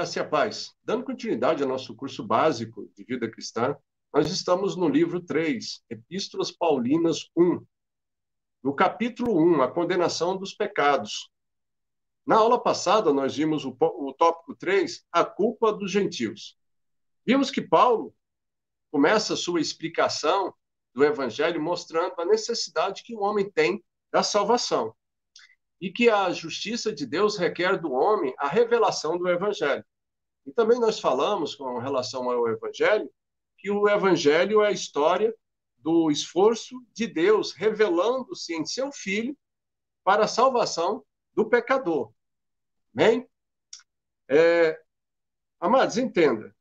Graça e a paz. Dando continuidade ao nosso curso básico de vida cristã, nós estamos no livro 3, Epístolas Paulinas 1, no capítulo 1, a condenação dos pecados. Na aula passada, nós vimos o tópico 3, a culpa dos gentios. Vimos que Paulo começa a sua explicação do evangelho mostrando a necessidade que o homem tem da salvação e que a justiça de Deus requer do homem a revelação do evangelho. E também nós falamos, com relação ao evangelho, que o evangelho é a história do esforço de Deus revelando-se em seu Filho para a salvação do pecador. Amém? Amados, entenda.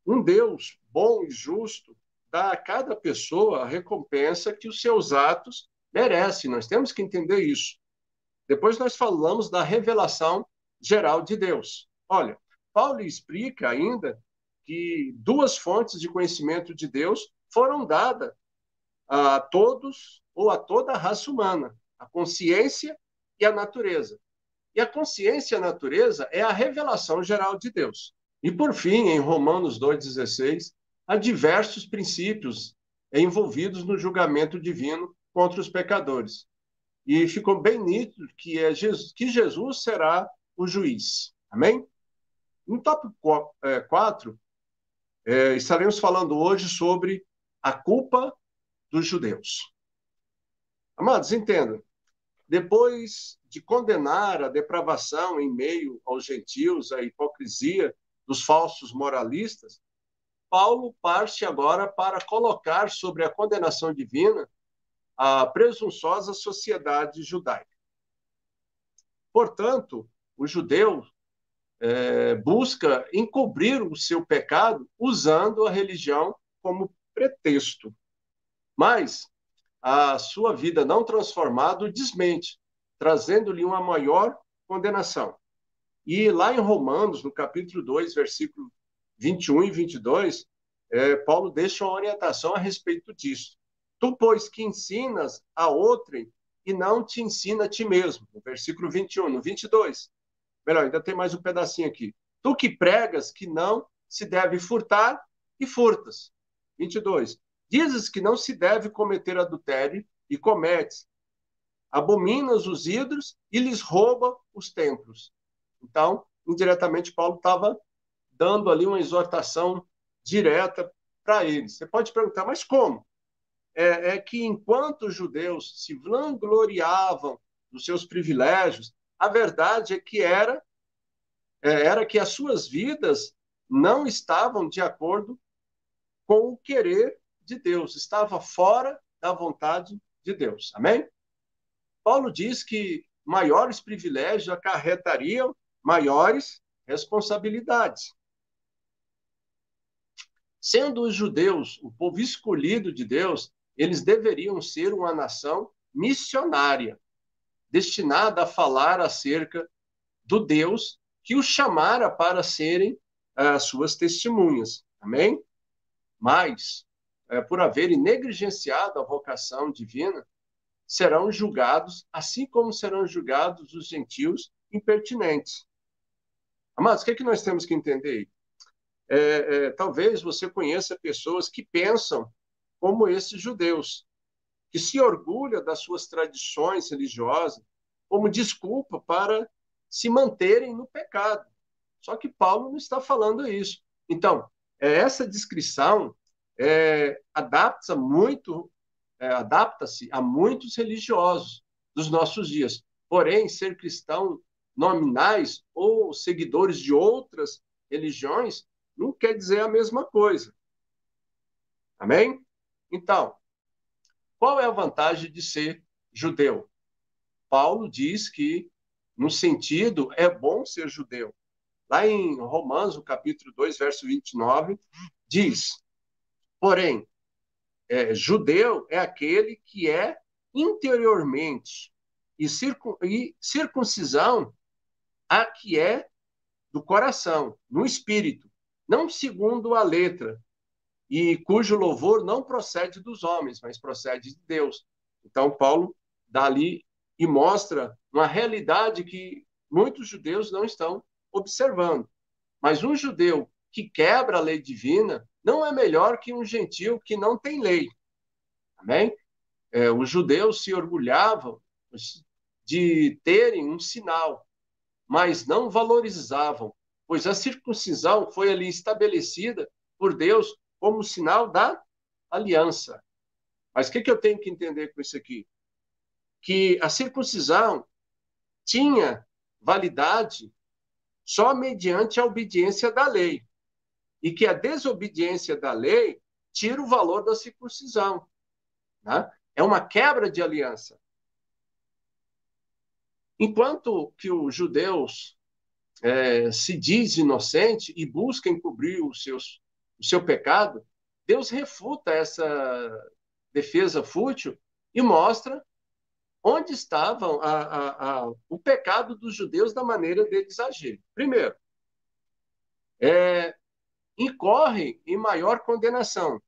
Um Deus bom e justo dá a cada pessoa a recompensa que os seus atos merecem. Nós temos que entender isso. Depois nós falamos da revelação geral de Deus. Olha, Paulo explica ainda que duas fontes de conhecimento de Deus foram dadas a todos ou a toda a raça humana, a consciência e a natureza. E a consciência e a natureza é a revelação geral de Deus. E, por fim, em Romanos 2,16, há diversos princípios envolvidos no julgamento divino contra os pecadores. E ficou bem nítido que Jesus será o juiz. Amém? No tópico 4, estaremos falando hoje sobre a culpa dos judeus. Amados, entendam. Depois de condenar a depravação em meio aos gentios, a hipocrisia dos falsos moralistas, Paulo parte agora para colocar sobre a condenação divina a presunçosa sociedade judaica. Portanto, o judeu busca encobrir o seu pecado usando a religião como pretexto. Mas a sua vida não transformada o desmente, trazendo-lhe uma maior condenação. E lá em Romanos, no capítulo 2, versículo 21 e 22, Paulo deixa uma orientação a respeito disso. Tu, pois, que ensinas a outrem e não te ensina a ti mesmo. No versículo 21, no 22. Melhor, ainda tem mais um pedacinho aqui. Tu que pregas que não se deve furtar e furtas. 22. Dizes que não se deve cometer adultério e cometes. Abominas os ídolos e lhes rouba os templos. Então, indiretamente, Paulo estava dando ali uma exortação direta para eles. Você pode perguntar, mas como? É que enquanto os judeus se vangloriavam dos seus privilégios, a verdade é que era que as suas vidas não estavam de acordo com o querer de Deus, estava fora da vontade de Deus. Amém? Paulo diz que maiores privilégios acarretariam maiores responsabilidades. Sendo os judeus o povo escolhido de Deus, eles deveriam ser uma nação missionária, destinada a falar acerca do Deus que os chamara para serem suas testemunhas. Amém? Mas, por haverem negligenciado a vocação divina, serão julgados, assim como serão julgados os gentios impertinentes. Amados, o que nós temos que entender aí? Talvez você conheça pessoas que pensam como esses judeus, que se orgulham das suas tradições religiosas como desculpa para se manterem no pecado. Só que Paulo não está falando isso. Então, essa descrição adapta-se a muitos religiosos dos nossos dias. Porém, ser cristão nominais ou seguidores de outras religiões não quer dizer a mesma coisa. Amém? Então, qual é a vantagem de ser judeu? Paulo diz que, no sentido, é bom ser judeu. Lá em Romanos, no capítulo 2, verso 29, diz, porém, judeu é aquele que é interiormente, e circuncisão a que é do coração, no espírito, não segundo a letra, e cujo louvor não procede dos homens, mas procede de Deus. Então, Paulo dá ali e mostra uma realidade que muitos judeus não estão observando. Mas um judeu que quebra a lei divina não é melhor que um gentio que não tem lei. Amém? Os judeus se orgulhavam de terem um sinal, mas não valorizavam, pois a circuncisão foi ali estabelecida por Deus como sinal da aliança. Mas o que eu tenho que entender com isso aqui? Que a circuncisão tinha validade só mediante a obediência da lei, e que a desobediência da lei tira o valor da circuncisão. Né? É uma quebra de aliança. Enquanto que os judeus se diz inocente e busca encobrir o seu pecado, Deus refuta essa defesa fútil e mostra onde estava o pecado dos judeus da maneira deles agir. Primeiro, incorre em maior condenação.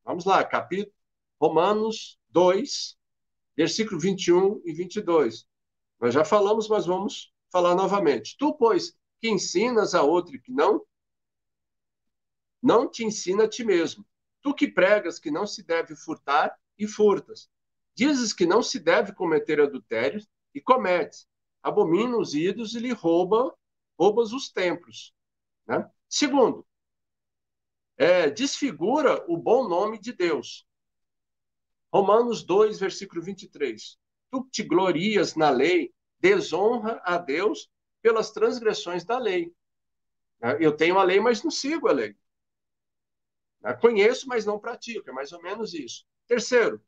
Vamos lá, capítulo Romanos 2, versículo 21 e 22. Nós já falamos, mas vamos falar novamente. Tu, pois, que ensinas a outro que não te ensina a ti mesmo. Tu que pregas que não se deve furtar e furtas. Dizes que não se deve cometer adultério e cometes. Abomina os ídolos e lhe roubas os templos. Né? Segundo, desfigura o bom nome de Deus. Romanos 2, versículo 23. Tu te glorias na lei, desonra a Deus pelas transgressões da lei. Eu tenho a lei, mas não sigo a lei. Conheço, mas não pratico. É mais ou menos isso. Terceiro,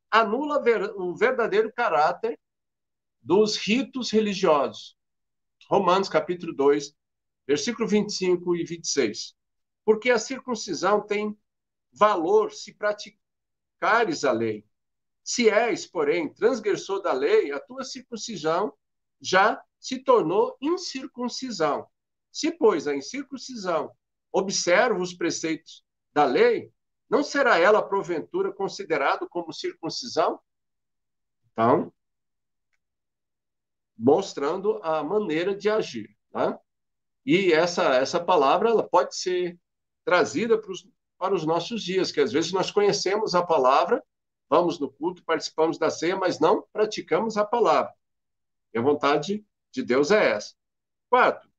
anula o verdadeiro caráter dos ritos religiosos. Romanos, capítulo 2, versículo 25 e 26. Porque a circuncisão tem valor se praticares a lei. Se és, porém, transgressor da lei, a tua circuncisão já se tornou incircuncisão. Se, pois, a incircuncisão observa os preceitos da lei, não será ela, porventura, considerada como circuncisão? Então, mostrando a maneira de agir. Tá? E essa palavra ela pode ser trazida para os nossos dias, que às vezes nós conhecemos a palavra, vamos no culto, participamos da ceia, mas não praticamos a palavra. E a vontade de Deus é essa. Quarto,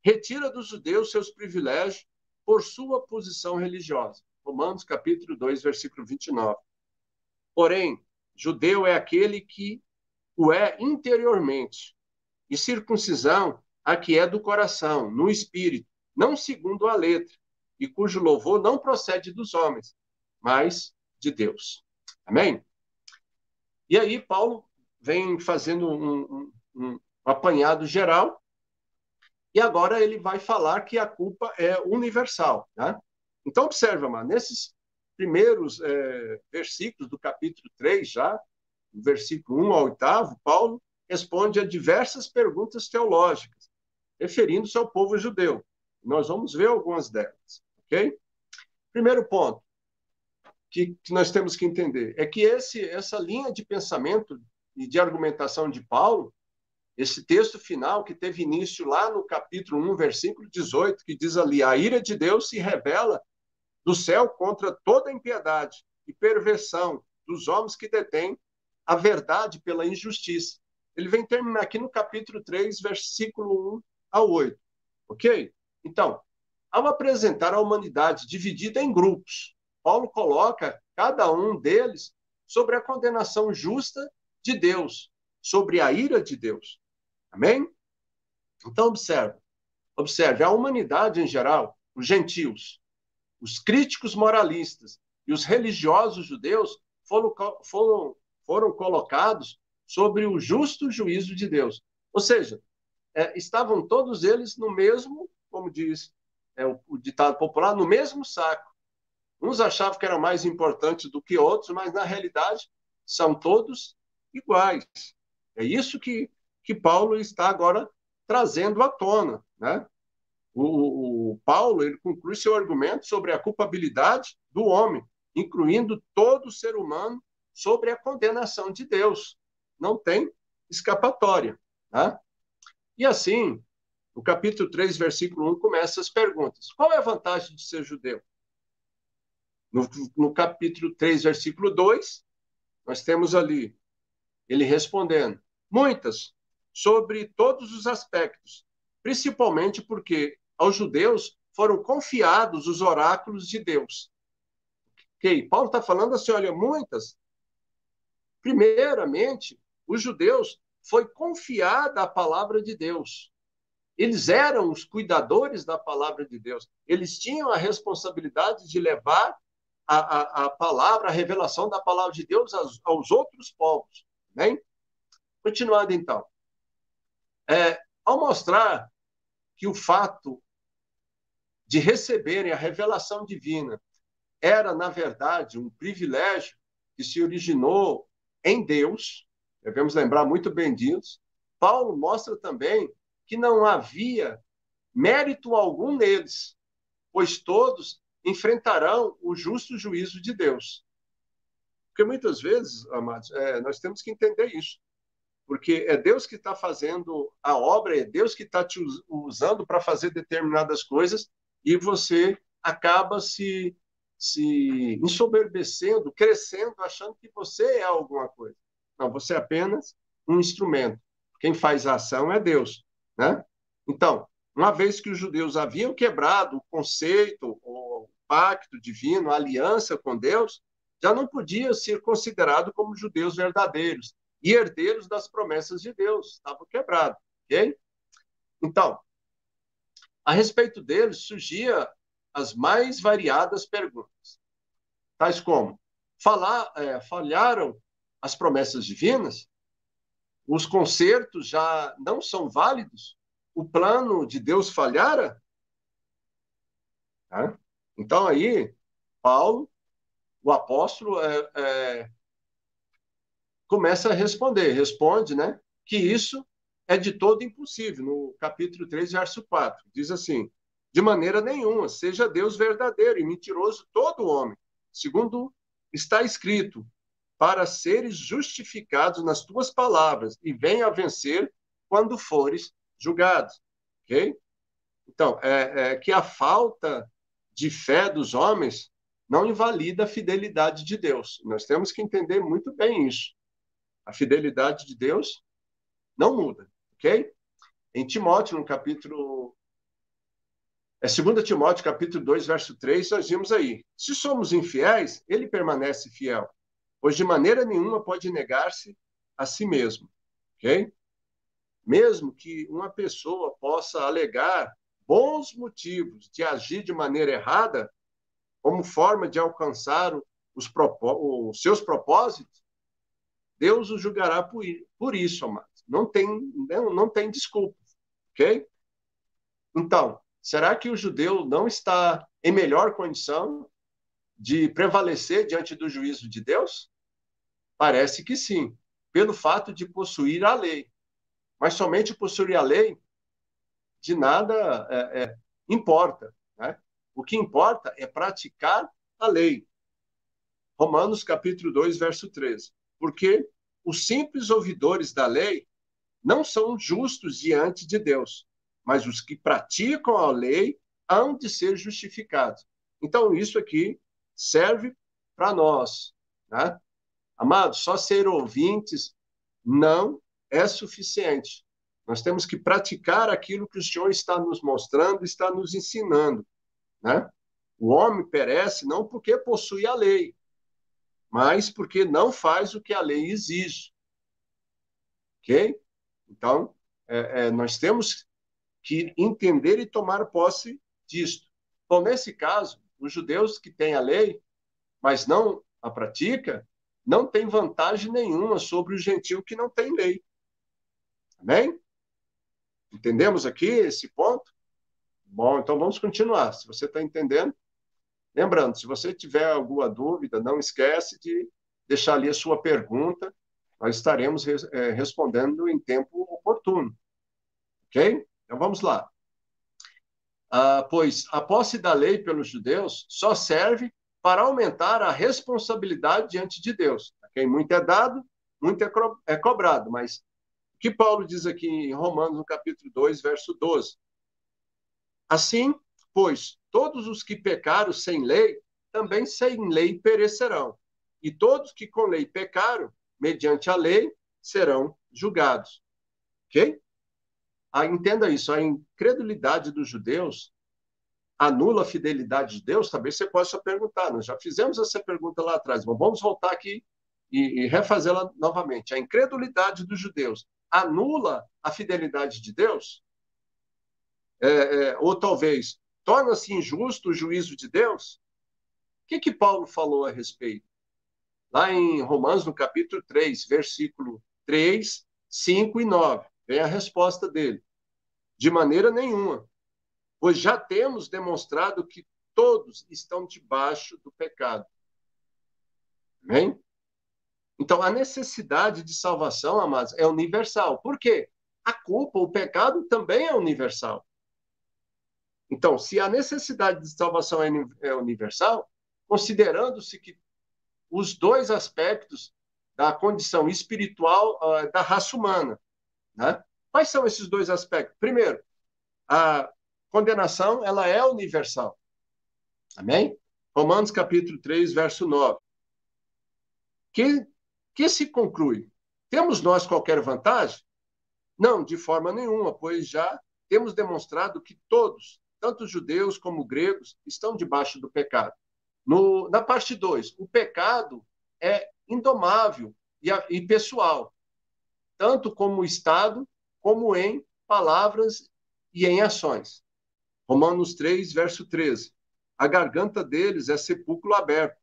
retira dos judeus seus privilégios por sua posição religiosa. Romanos capítulo 2, versículo 29. Porém, judeu é aquele que o é interiormente, e circuncisão a que é do coração, no espírito, não segundo a letra, e cujo louvor não procede dos homens, mas de Deus. Amém? E aí Paulo vem fazendo um apanhado geral, e agora ele vai falar que a culpa é universal. Né? Então, observa, mano, nesses primeiros versículos do capítulo 3, já, do versículo 1 ao 8, Paulo responde a diversas perguntas teológicas, referindo-se ao povo judeu. Nós vamos ver algumas delas, ok? Primeiro ponto que nós temos que entender é que essa linha de pensamento e de argumentação de Paulo, esse texto final que teve início lá no capítulo 1, versículo 18, que diz ali, a ira de Deus se revela do céu contra toda impiedade e perversão dos homens que detêm a verdade pela injustiça. Ele vem terminar aqui no capítulo 3, versículo 1 ao 8. Ok? Então, ao apresentar a humanidade dividida em grupos, Paulo coloca cada um deles sobre a condenação justa de Deus, sobre a ira de Deus. Amém? Então, observe, a humanidade em geral, os gentios, os críticos moralistas e os religiosos judeus foram colocados sobre o justo juízo de Deus. Ou seja, estavam todos eles no mesmo, como diz o ditado popular, no mesmo saco. Uns achavam que eram mais importantes do que outros, mas na realidade são todos iguais. É isso que Paulo está agora trazendo à tona, né? O Paulo ele conclui seu argumento sobre a culpabilidade do homem, incluindo todo ser humano sobre a condenação de Deus. Não tem escapatória. Tá? E assim, no capítulo 3, versículo 1, começa as perguntas. Qual é a vantagem de ser judeu? No capítulo 3, versículo 2, nós temos ali ele respondendo muitas, sobre todos os aspectos, principalmente porque aos judeus foram confiados os oráculos de Deus. Ok, Paulo está falando assim, olha, muitas. Primeiramente, os judeus foi confiada a palavra de Deus. Eles eram os cuidadores da palavra de Deus. Eles tinham a responsabilidade de levar a palavra, a revelação da palavra de Deus aos outros povos. Né? Continuando, então. Ao mostrar que o fato de receberem a revelação divina era, na verdade, um privilégio que se originou em Deus, devemos lembrar muito bem disso, Paulo mostra também que não havia mérito algum neles, pois todos enfrentarão o justo juízo de Deus. Porque muitas vezes, amados, nós temos que entender isso. Porque é Deus que está fazendo a obra, é Deus que está te usando para fazer determinadas coisas e você acaba se ensoberbecendo, crescendo, achando que você é alguma coisa. Não, você é apenas um instrumento. Quem faz a ação é Deus, né? Então, uma vez que os judeus haviam quebrado o conceito, o pacto divino, a aliança com Deus, já não podiam ser considerados como judeus verdadeiros e herdeiros das promessas de Deus. Estavam quebrados, ok? Então, a respeito deles, surgia as mais variadas perguntas, tais como: falharam as promessas divinas? Os concertos já não são válidos? O plano de Deus falhara? Tá? Então, aí, Paulo, o apóstolo, começa a responde, né, que isso é de todo impossível. No capítulo 3, verso 4, diz assim: de maneira nenhuma, seja Deus verdadeiro e mentiroso todo homem, segundo está escrito, para seres justificados nas tuas palavras e venha a vencer quando fores julgado. Ok? Então, que a falta de fé dos homens não invalida a fidelidade de Deus. Nós temos que entender muito bem isso. A fidelidade de Deus não muda, ok? Em Timóteo, no capítulo... 2 Timóteo, capítulo 2, verso 3, nós vimos aí: se somos infiéis, ele permanece fiel, pois de maneira nenhuma pode negar-se a si mesmo, ok? Mesmo que uma pessoa possa alegar bons motivos de agir de maneira errada, como forma de alcançar os seus propósitos, Deus o julgará por isso, amados. Não tem desculpa, ok? Então, será que o judeu não está em melhor condição de prevalecer diante do juízo de Deus? Parece que sim, pelo fato de possuir a lei. Mas somente possuir a lei de nada importa, né? O que importa é praticar a lei. Romanos capítulo 2, verso 13. Porque os simples ouvidores da lei não são justos diante de Deus, mas os que praticam a lei hão de ser justificados. Então, isso aqui serve para nós, né? Amados, só ser ouvintes não é suficiente. Nós temos que praticar aquilo que o Senhor está nos mostrando, está nos ensinando, né? O homem perece não porque possui a lei, mas porque não faz o que a lei exige, ok? Então, nós temos que entender e tomar posse disto. Bom, nesse caso, os judeus que têm a lei, mas não a pratica, não têm vantagem nenhuma sobre o gentio que não tem lei. Amém? Entendemos aqui esse ponto? Bom, então vamos continuar. Se você está entendendo, lembrando, se você tiver alguma dúvida, não esquece de deixar ali a sua pergunta. Nós estaremos respondendo em tempo oportuno. Ok? Então vamos lá. Pois a posse da lei pelos judeus só serve para aumentar a responsabilidade diante de Deus. A quem muito é dado, muito é cobrado. Mas o que Paulo diz aqui em Romanos, no capítulo 2, verso 12. Assim, pois, todos os que pecaram sem lei, também sem lei perecerão. E todos que com lei pecaram, mediante a lei, serão julgados. Ok? Entenda isso, a incredulidade dos judeus anula a fidelidade de Deus? Talvez você possa perguntar, nós já fizemos essa pergunta lá atrás, mas vamos voltar aqui e refazê-la novamente. A incredulidade dos judeus anula a fidelidade de Deus? Ou talvez torna-se injusto o juízo de Deus? O que Paulo falou a respeito? Lá em Romanos, no capítulo 3, versículo 3, 5 e 9, vem a resposta dele. De maneira nenhuma, pois já temos demonstrado que todos estão debaixo do pecado. Amém? Então, a necessidade de salvação, amados, é universal. Por quê? A culpa, o pecado também é universal. Então, se a necessidade de salvação é universal, considerando-se que os dois aspectos da condição espiritual da raça humana, né? Quais são esses dois aspectos? Primeiro, a condenação, ela é universal. Amém? Romanos capítulo 3, verso 9. Que se conclui? Temos nós qualquer vantagem? Não, de forma nenhuma, pois já temos demonstrado que todos, tanto judeus como gregos, estão debaixo do pecado. Na parte 2, o pecado é indomável e pessoal, tanto como Estado, como em palavras e em ações. Romanos 3, verso 13. A garganta deles é sepulcro aberto,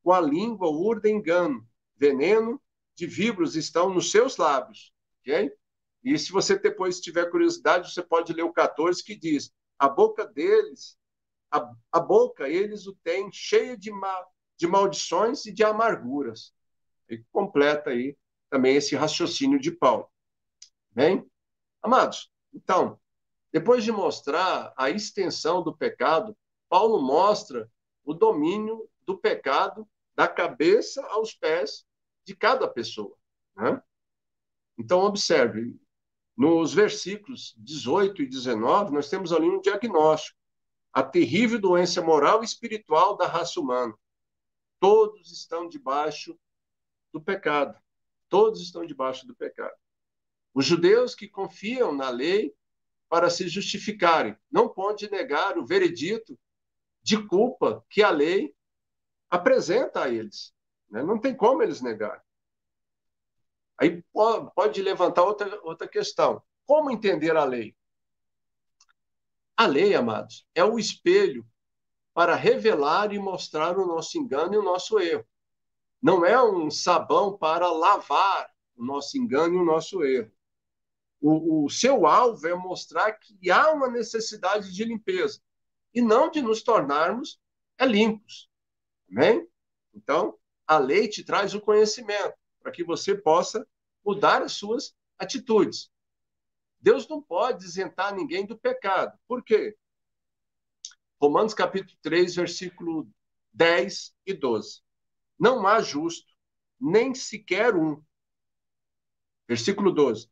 com a língua urdem engano, veneno de víboras estão nos seus lábios. Ok? E se você depois tiver curiosidade, você pode ler o 14, que diz, a boca deles, a boca eles o têm cheia de maldições e de amarguras. E completa aí também esse raciocínio de Paulo. Bem, amados, então, depois de mostrar a extensão do pecado, Paulo mostra o domínio do pecado da cabeça aos pés de cada pessoa. Né? Então, observe, nos versículos 18 e 19, nós temos ali um diagnóstico. A terrível doença moral e espiritual da raça humana. Todos estão debaixo do pecado. Todos estão debaixo do pecado. Os judeus que confiam na lei para se justificarem não podem negar o veredito de culpa que a lei apresenta a eles. Né? Não tem como eles negar. Aí pode levantar outra questão. Como entender a lei? A lei, amados, é o espelho para revelar e mostrar o nosso engano e o nosso erro. Não é um sabão para lavar o nosso engano e o nosso erro. O seu alvo é mostrar que há uma necessidade de limpeza e não de nos tornarmos limpos. Amém? Então, a lei te traz o conhecimento para que você possa mudar as suas atitudes. Deus não pode isentar ninguém do pecado. Por quê? Romanos capítulo 3, versículo 10 e 12. Não há justo, nem sequer um. Versículo 12.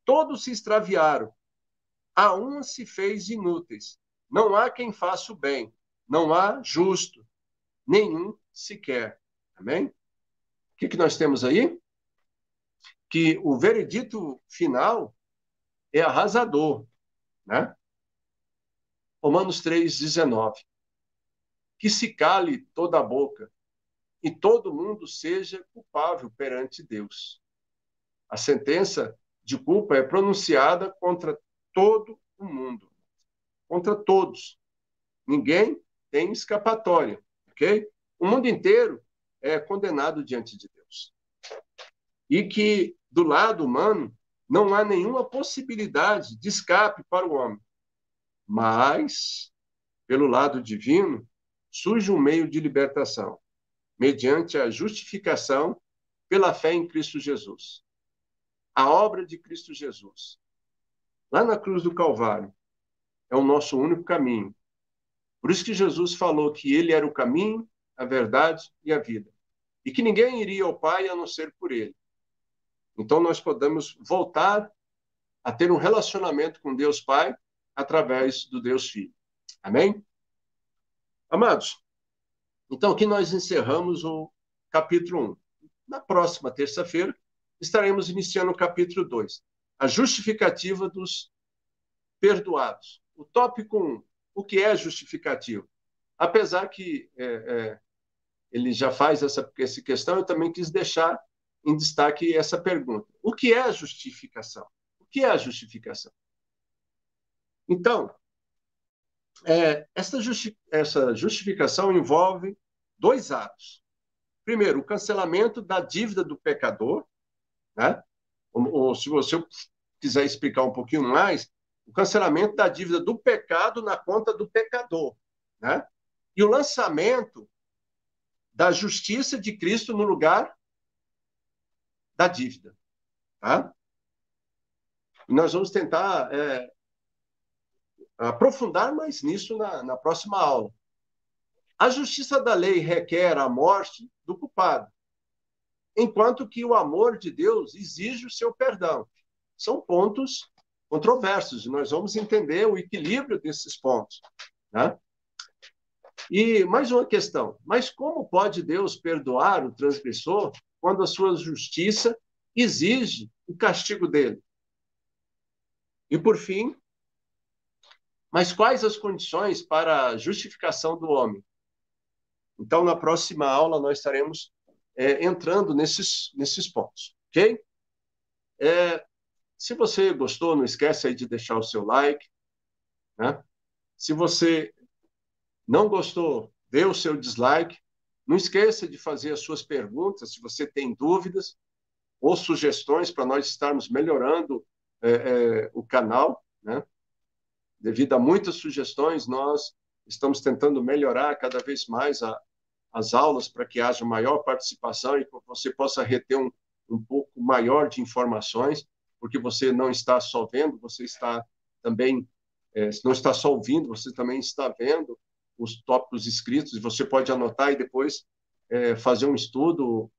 Todos se extraviaram, a um se fez inúteis. Não há quem faça o bem, não há justo, nenhum sequer. Amém? O que nós temos aí? Que o veredito final é arrasador, né? Romanos 3, 19. Que se cale toda a boca e todo mundo seja culpável perante Deus. A sentença de culpa é pronunciada contra todo o mundo, contra todos. Ninguém tem escapatória, ok? O mundo inteiro é condenado diante de Deus. E que, do lado humano, não há nenhuma possibilidade de escape para o homem. Mas, pelo lado divino, surge um meio de libertação, mediante a justificação pela fé em Cristo Jesus. A obra de Cristo Jesus, lá na cruz do Calvário, é o nosso único caminho. Por isso que Jesus falou que ele era o caminho, a verdade e a vida. E que ninguém iria ao Pai a não ser por ele. Então nós podemos voltar a ter um relacionamento com Deus Pai através do Deus Filho. Amém? Amados, então aqui nós encerramos o capítulo 1. Na próxima terça-feira, estaremos iniciando o capítulo 2, a justificativa dos perdoados. O tópico 1, o que é justificativo? Apesar que ele já faz essa questão, eu também quis deixar em destaque essa pergunta. O que é a justificação? O que é a justificação? Então, essa justificação envolve dois atos. Primeiro, o cancelamento da dívida do pecador, né? Ou se você quiser explicar um pouquinho mais, o cancelamento da dívida do pecado na conta do pecador, né? E o lançamento da justiça de Cristo no lugar da dívida, tá? E nós vamos tentar aprofundar mais nisso na próxima aula. A justiça da lei requer a morte do culpado, enquanto que o amor de Deus exige o seu perdão. São pontos controversos, e nós vamos entender o equilíbrio desses pontos, né? E mais uma questão, mas como pode Deus perdoar o transgressor quando a sua justiça exige o castigo dele? E por fim, mas quais as condições para a justificação do homem? Então, na próxima aula, nós estaremos entrando nesses pontos, ok? Se você gostou, não esquece aí de deixar o seu like, né? Se você não gostou, dê o seu dislike. Não esqueça de fazer as suas perguntas, se você tem dúvidas ou sugestões para nós estarmos melhorando o canal, né? Devido a muitas sugestões, nós estamos tentando melhorar cada vez mais as aulas para que haja maior participação e você possa reter um pouco maior de informações, porque você não está só vendo, você está também, não está só ouvindo, você também está vendo os tópicos escritos, e você pode anotar e depois fazer um estudo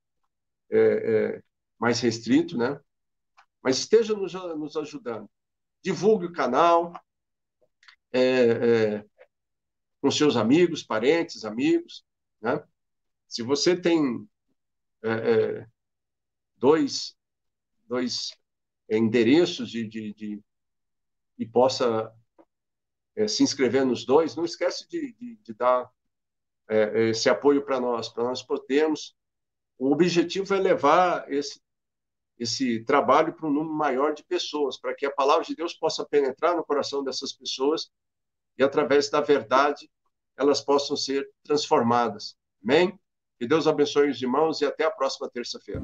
mais restrito, né? Mas esteja nos ajudando. Divulgue o canal com seus amigos, parentes, amigos, né? Se você tem dois endereços e possa se inscrever nos dois, não esquece de dar esse apoio para nós podermos. O objetivo é levar esse trabalho para um número maior de pessoas, para que a palavra de Deus possa penetrar no coração dessas pessoas e, através da verdade, elas possam ser transformadas. Amém? Que Deus abençoe os irmãos e até a próxima terça-feira.